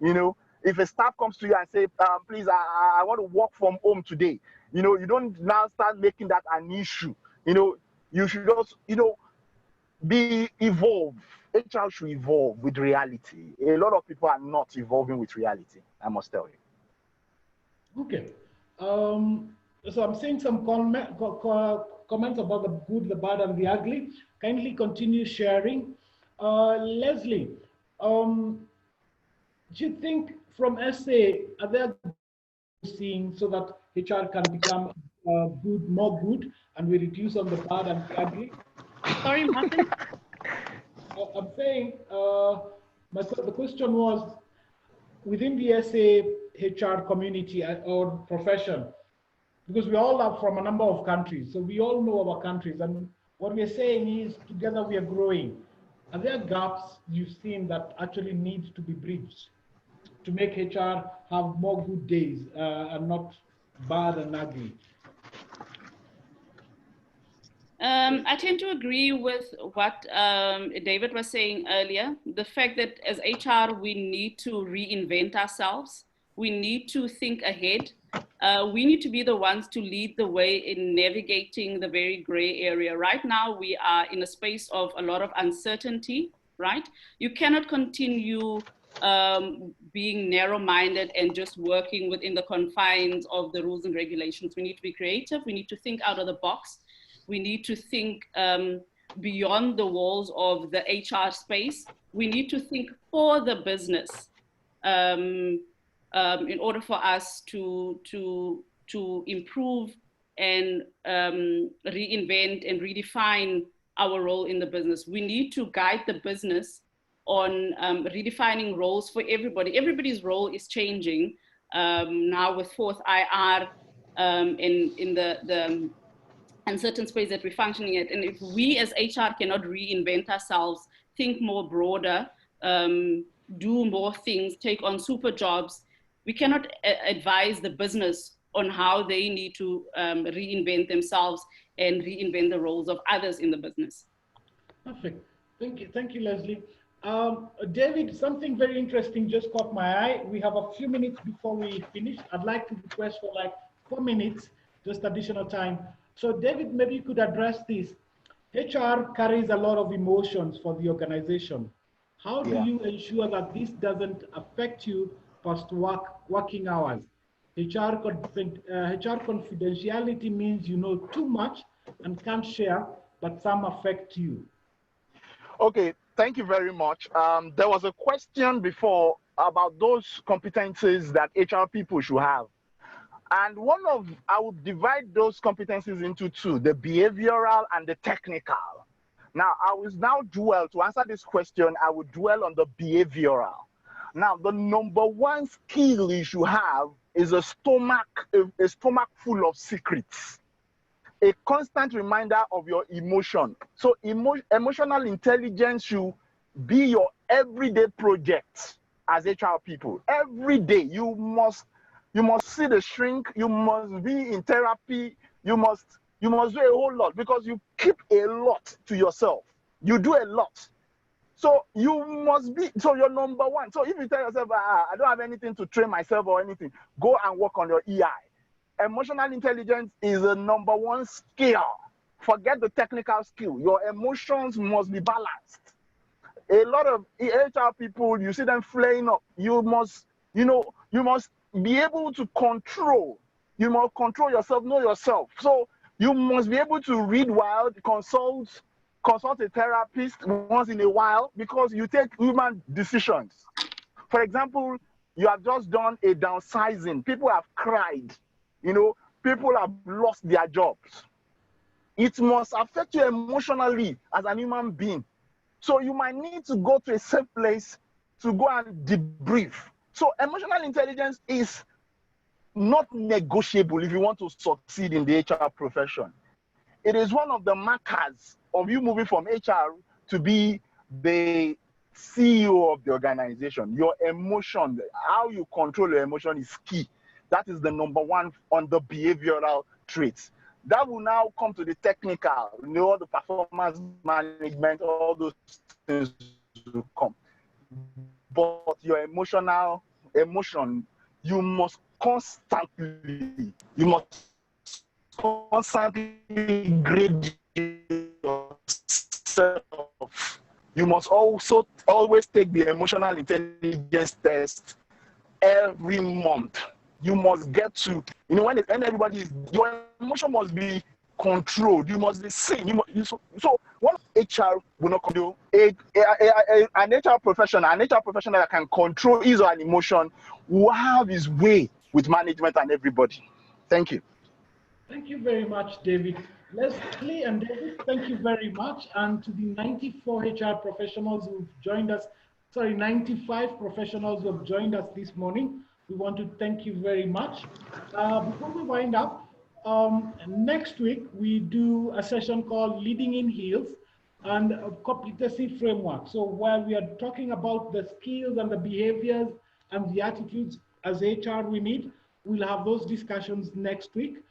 If a staff comes to you and say, please, I want to work from home today, you don't now start making that an issue. You should also, evolve. HR should evolve with reality. A lot of people are not evolving with reality, I must tell you. Okay. So I'm seeing some comments about the good, the bad, and the ugly. Kindly continue sharing. Leslie, do you think from SA, are there seeing so that HR can become more good, and we reduce on the bad and the ugly? Sorry, Martin? I'm saying, the question was, within the SA HR community or profession, because we all are from a number of countries, so we all know our countries, and what we're saying is together we are growing. Are there gaps you've seen that actually need to be bridged to make HR have more good days and not bad and ugly? I tend to agree with what David was saying earlier. The fact that as HR, we need to reinvent ourselves. We need to think ahead. We need to be the ones to lead the way in navigating the very gray area. Right now, we are in a space of a lot of uncertainty, right? You cannot continue being narrow-minded and just working within the confines of the rules and regulations. We need to be creative. We need to think out of the box. We need to think beyond the walls of the HR space. We need to think for the business in order for us to improve and reinvent and redefine our role in the business. We need to guide the business on redefining roles for everybody. Everybody's role is changing now with fourth IR in the uncertain space that we're functioning at. And if we as HR cannot reinvent ourselves, think more broader, do more things, take on super jobs, we cannot advise the business on how they need to reinvent themselves and reinvent the roles of others in the business. Perfect. Thank you, Leslie. David, something very interesting just caught my eye. We have a few minutes before we finish. I'd like to request for like 4 minutes, just additional time. So David, maybe you could address this. HR carries a lot of emotions for the organization. How do you ensure that this doesn't affect you post working hours? HR confidentiality means you know too much and can't share, but some affect you. Okay, thank you very much. There was a question before about those competencies that HR people should have. And I would divide those competencies into two, the behavioral and the technical. Now, to answer this question, I would dwell on the behavioral. Now, the number one skill you should have is a stomach full of secrets. A constant reminder of your emotion. So emotional intelligence should be your everyday project as HR people. Every day you must see the shrink, you must be in therapy, you must do a whole lot because you keep a lot to yourself. You do a lot. So you're number one. So if you tell yourself, I don't have anything to train myself or anything, go and work on your EI. Emotional intelligence is a number one skill. Forget the technical skill. Your emotions must be balanced. A lot of HR people, you see them flaring up. You must be able to control. You must control yourself, know yourself. So you must be able to read well, consult a therapist once in a while because you take human decisions. For example, you have just done a downsizing. People have cried. People have lost their jobs. It must affect you emotionally as an human being. So you might need to go to a safe place to go and debrief. So emotional intelligence is not negotiable if you want to succeed in the HR profession. It is one of the markers of you moving from HR to be the CEO of the organization. Your emotion, how you control your emotion is key. That is the number one on the behavioral traits. That will now come to the technical, all the performance management, all those things will come. But your emotion, you must constantly grade yourself. You must also always take the emotional intelligence test every month. You must get to, when everybody is, your emotion must be controlled. You must be seen. So one HR will not do an HR professional that can control his or her emotion will have his way with management and everybody. Thank you. Thank you very much, David. Leslie and David, thank you very much. And to the 94 HR professionals who've joined us, 95 professionals who have joined us this morning, we want to thank you very much. Before we wind up, next week we do a session called Leading in Heels and a competency framework. So where we are talking about the skills and the behaviors and the attitudes as HR we need, we'll have those discussions next week.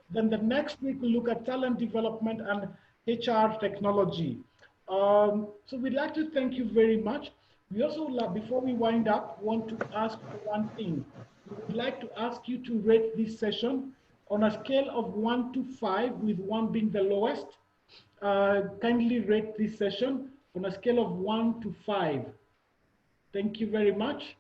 Then the next week we'll look at talent development and HR technology. So we'd like to thank you very much. We also, before we wind up, want to ask for one thing. We would like to ask you to rate this session on a scale of 1 to 5, with 1 being the lowest. Kindly rate this session on a scale of 1 to 5. Thank you very much.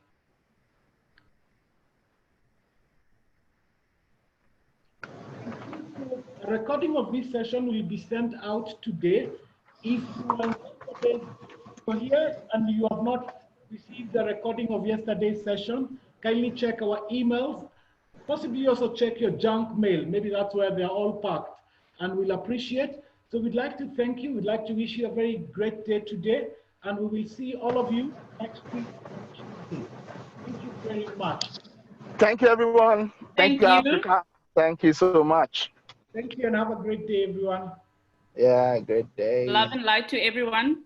A recording of this session will be sent out today. If you are here and you have not received the recording of yesterday's session, kindly check our emails. Possibly also check your junk mail. Maybe that's where they're all parked, and we'll appreciate. So we'd like to thank you. We'd like to wish you a very great day today, and we will see all of you next week on Tuesday. Thank you very much. Thank you, everyone. Thank you, Africa. Thank you so much. Thank you, and have a great day, everyone. Yeah, great day. Love and light to everyone.